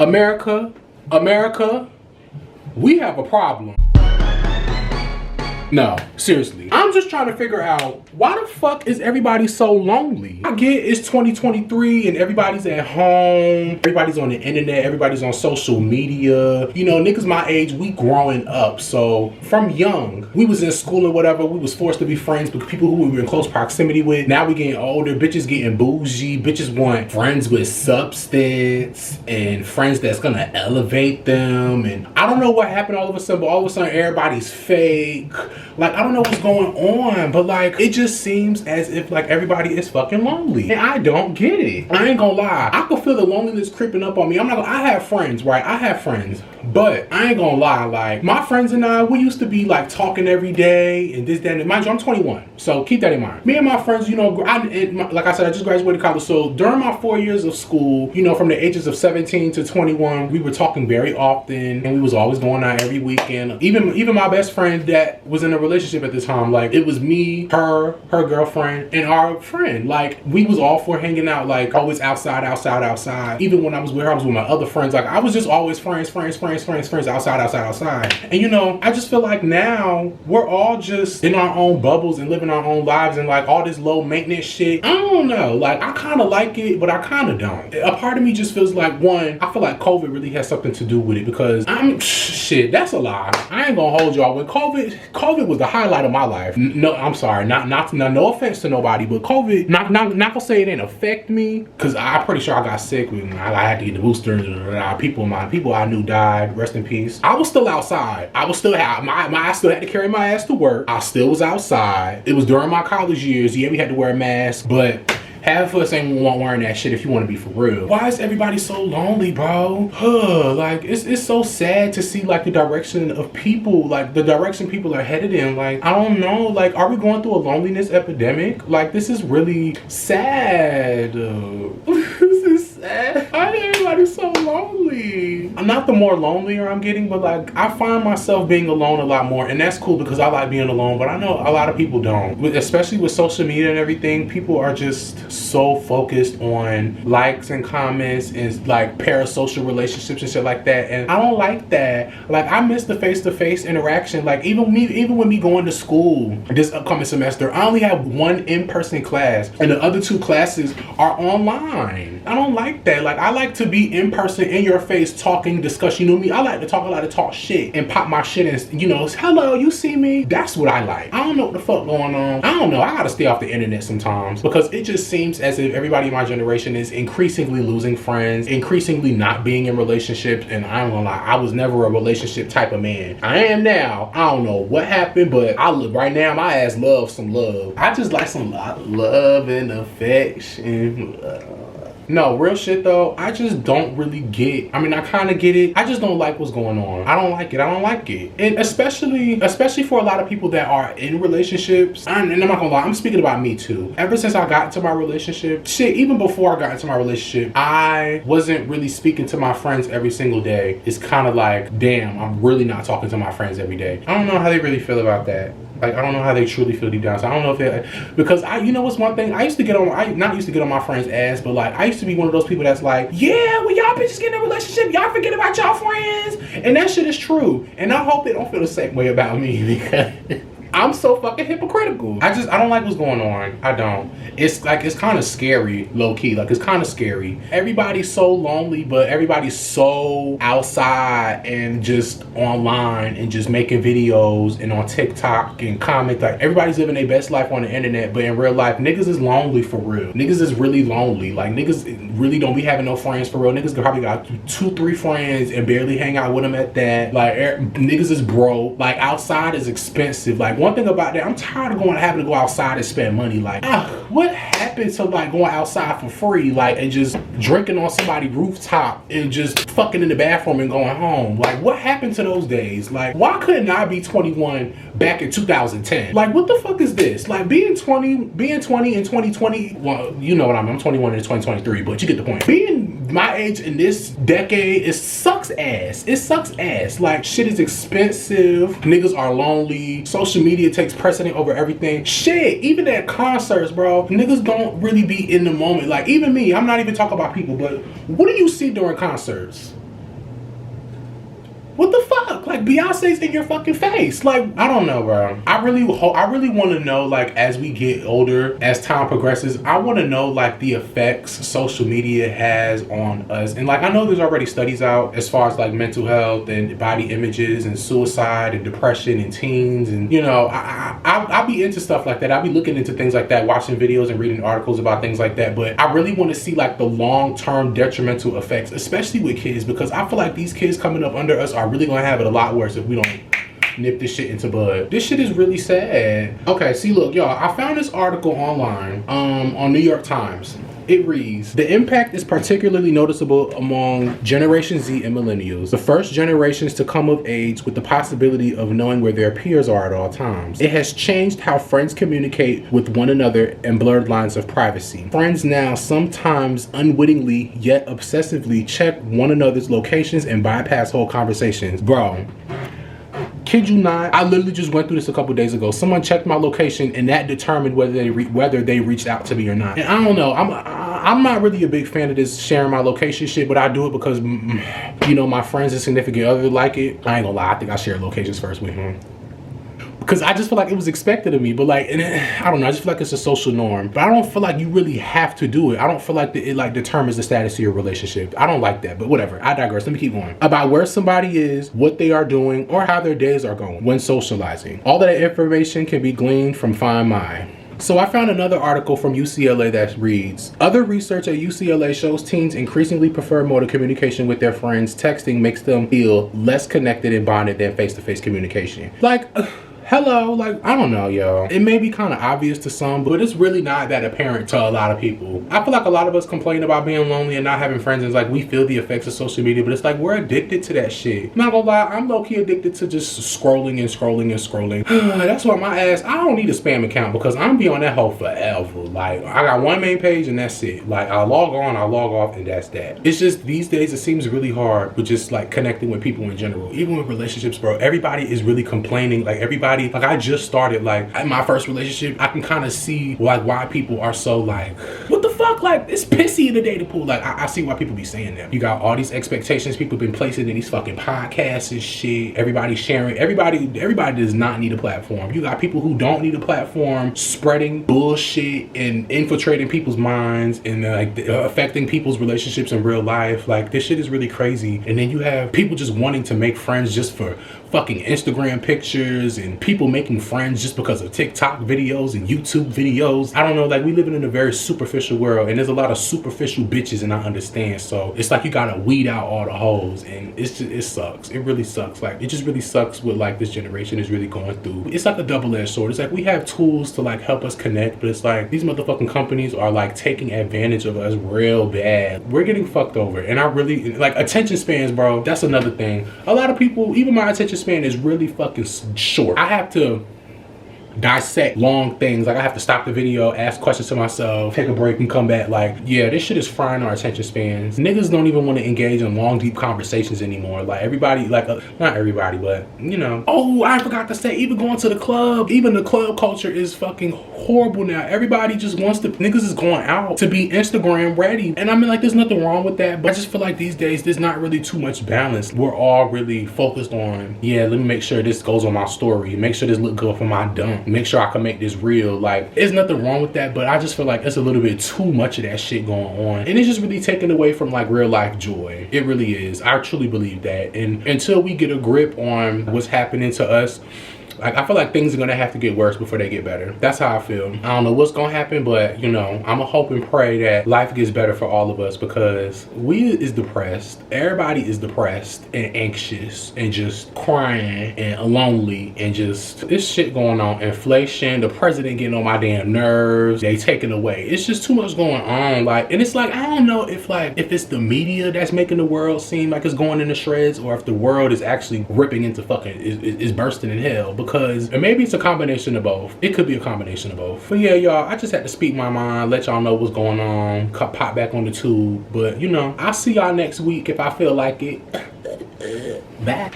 America, we have a problem. No, seriously. I'm just trying to figure out, why the fuck is everybody so lonely? I get it's 2023 and everybody's at home, everybody's on the internet, everybody's on social media. You know, niggas my age, we growing up. So from young, we was in school or whatever, we was forced to be friends with people who we were in close proximity with. Now we getting older, bitches getting bougie, bitches want friends with substance and friends that's gonna elevate them. And I don't know what happened all of a sudden, but all of a sudden everybody's fake. Like, I don't know what's going on, but like, it just seems as if like everybody is fucking lonely. And I don't get it. I ain't gonna lie. I can feel the loneliness creeping up on me. I have friends, right? I have friends. But I ain't gonna lie, like, my friends and I, we used to be like talking every day and this, that, and mind you, I'm 21. So keep that in mind. Me and my friends, you know, like I said, I just graduated college. So during my 4 years of school, you know, from the ages of 17 to 21, we were talking very often and we was always going out every weekend. Even my best friend that was in a relationship at the time, like, it was me, her girlfriend, and our friend. Like, we was all for hanging out, like, always outside. Even when I was with her, I was with my other friends. Like, I was just always friends, outside. And you know, I just feel like now we're all just in our own bubbles and living our own lives and like all this low maintenance shit. I don't know, like, I kind of like it, but I kind of don't. A part of me just feels like, one, I feel like COVID really has something to do with it, because shit, that's a lie. I ain't gonna hold y'all. When COVID was the highlight of my life. No, I'm sorry, not no offense to nobody, but COVID, not gonna say it didn't affect me, because I'm pretty sure I got sick when I had to get the boosters. People I knew died. Rest in peace. I was still outside. I was still I still had to carry my ass to work. I still was outside. It was during my college years. Yeah, we had to wear a mask, but half of us ain't wearing that shit if you want to be for real. Why is everybody so lonely, bro? Like, it's so sad to see like the direction of people, like the direction people are headed in. Like, I don't know, like, are we going through a loneliness epidemic? Like, this is really sad. This is sad. Why is everybody so lonely? I'm not the more lonelier I'm getting, but like, I find myself being alone a lot more, and that's cool because I like being alone, but I know a lot of people don't. Especially with social media and everything, people are just so focused on likes and comments and like parasocial relationships and shit like that, and I don't like that. Like, I miss the face-to-face interaction. Like, even with me going to school this upcoming semester, I only have one in-person class and the other two classes are online. I don't like that. Like, I like to be in person, in your face, talking, discuss. You know me, I like to talk, I like to talk shit and pop my shit and, you know, hello, you see me? That's what I like. I don't know what the fuck going on. I don't know, I gotta stay off the internet sometimes, because it just seems as if everybody in my generation is increasingly losing friends, increasingly not being in relationships. And I don't gonna lie, I was never a relationship type of man. I am now. I don't know what happened, but right now my ass loves some love. I just like some love and affection. No, real shit though, I just don't really get, I mean, I kind of get it. I just don't like what's going on. I don't like it. And especially for a lot of people that are in relationships, and I'm not gonna lie, I'm speaking about me too. Ever since I got into my relationship, shit, even before I got into my relationship, I wasn't really speaking to my friends every single day. It's kind of like, damn, I'm really not talking to my friends every day. I don't know how they really feel about that. Like, I don't know how they truly feel deep down. So I don't know if they, because you know what's one thing? I used to get on my friend's ass, but like, I used to be one of those people that's like, yeah, when y'all bitches get in a relationship, y'all forget about y'all friends. And that shit is true. And I hope they don't feel the same way about me, because I'm so fucking hypocritical. I don't like what's going on. I don't. It's like, it's kind of scary, low key. Like, it's kind of scary. Everybody's so lonely, but everybody's so outside and just online and just making videos and on TikTok and comment. Like, everybody's living their best life on the internet, but in real life, niggas is lonely for real. Niggas is really lonely. Like, niggas really don't be having no friends for real. Niggas probably got 2-3 friends and barely hang out with them at that. Like, niggas is broke. Like, outside is expensive. Like, one thing about that, I'm tired of having to go outside and spend money. Like, what happened to like going outside for free, like, and just drinking on somebody's rooftop and just fucking in the bathroom and going home? Like, what happened to those days? Like, why couldn't I be 21 back in 2010? Like, what the fuck is this? Like, being 20 in 2020, well, you know what I mean, I'm 21 in 2023, but you get the point. Being my age in this decade, it sucks ass. It sucks ass. Like, shit is expensive. Niggas are lonely. Social media takes precedent over everything. Shit, even at concerts, bro, niggas don't really be in the moment. Like, even me, I'm not even talking about people, but what do you see during concerts? What the fuck? Like, Beyonce's in your fucking face. Like, I don't know, bro. I really want to know, like, as we get older, as time progresses, I want to know, like, the effects social media has on us. And, like, I know there's already studies out as far as, like, mental health and body images and suicide and depression in teens. And, you know, I'll be into stuff like that. I'll be looking into things like that, watching videos and reading articles about things like that. But I really want to see, like, the long-term detrimental effects, especially with kids, because I feel like these kids coming up under us are really gonna have it a lot worse if we don't nip this shit into bud. This shit is really sad. Okay, see, look, y'all, I found this article online on New York Times. It reads, the impact is particularly noticeable among Generation Z and millennials, the first generations to come of age with the possibility of knowing where their peers are at all times. It has changed how friends communicate with one another and blurred lines of privacy. Friends now sometimes unwittingly yet obsessively check one another's locations and bypass whole conversations. Bro, kid you not, I literally just went through this a couple days ago. Someone checked my location and that determined whether they reached out to me or not. And I don't know, I'm not really a big fan of this sharing my location shit, but I do it because, you know, my friends and significant other like it. I ain't gonna lie, I think I share locations first with him, because I just feel like it was expected of me. But like, and I don't know, I just feel like it's a social norm. But I don't feel like you really have to do it. I don't feel like it like determines the status of your relationship. I don't like that, but whatever. I digress. Let me keep going. About where somebody is, what they are doing, or how their days are going when socializing. All of that information can be gleaned from Find My. So I found another article from UCLA that reads, other research at UCLA shows teens increasingly prefer mode of communication with their friends. Texting makes them feel less connected and bonded than face-to-face communication. Like, hello, like, I don't know, y'all. It may be kind of obvious to some, but it's really not that apparent to a lot of people. I feel like a lot of us complain about being lonely and not having friends, and it's like we feel the effects of social media, but it's like we're addicted to that shit. Not gonna lie, I'm low-key addicted to just scrolling and scrolling and scrolling. That's why my ass, I don't need a spam account because I'm be on that hoe forever. Like, I got one main page and that's it. Like, I log on, I log off, and that's that. It's just these days it seems really hard with just like connecting with people in general. Even with relationships, bro, everybody is really complaining. Like, everybody, like, I just started, like, in my first relationship, I can kind of see, like, why people are so, like, what the fuck? Like, it's pissy in the dating pool. Like, I see why people be saying that. You got all these expectations people been placing in these fucking podcasts and shit. Everybody sharing. Everybody does not need a platform. You got people who don't need a platform spreading bullshit and infiltrating people's minds and, like, affecting people's relationships in real life. Like, this shit is really crazy. And then you have people just wanting to make friends just for fucking Instagram pictures, and people making friends just because of TikTok videos and YouTube videos. I don't know, like, we living in a very superficial world, and there's a lot of superficial bitches, and I understand. So it's like you gotta weed out all the hoes, and it's just, it sucks. It really sucks. Like, it just really sucks what, like, this generation is really going through. It's like a double-edged sword. It's like we have tools to, like, help us connect, but it's like these motherfucking companies are, like, taking advantage of us real bad. We're getting fucked over, and I really, like, attention spans, bro, that's another thing. A lot of people, even my attention span is really fucking short. I have to dissect long things. Like, I have to stop the video, ask questions to myself, take a break, and come back. Like, yeah, this shit is frying our attention spans. Niggas don't even want to engage in long, deep conversations anymore. Like, everybody, like, not everybody, but, you know. Oh, I forgot to say, even going to the club, even the club culture is fucking horrible now. Everybody just wants to, niggas is going out to be Instagram ready. And I mean, like, there's nothing wrong with that, but I just feel like these days, there's not really too much balance. We're all really focused on, yeah, let me make sure this goes on my story, make sure this look good for my dump, make sure I can make this real. Like, there's nothing wrong with that, but I just feel like it's a little bit too much of that shit going on, and it's just really taken away from, like, real life joy. It really is. I truly believe that. And until we get a grip on what's happening to us, like, I feel like things are gonna have to get worse before they get better. That's how I feel. I don't know what's gonna happen, but, you know, I'ma hope and pray that life gets better for all of us, because we is depressed. Everybody is depressed and anxious and just crying and lonely, and just this shit going on. Inflation, the president getting on my damn nerves, they taking away. It's just too much going on. Like, and it's like, I don't know if, like, if it's the media that's making the world seem like it's going into shreds, or if the world is actually ripping into fucking, is bursting in hell. Because, and maybe it's a combination of both. It could be a combination of both. But yeah, y'all, I just had to speak my mind, let y'all know what's going on, pop back on the tube. But, you know, I'll see y'all next week if I feel like it. Bye.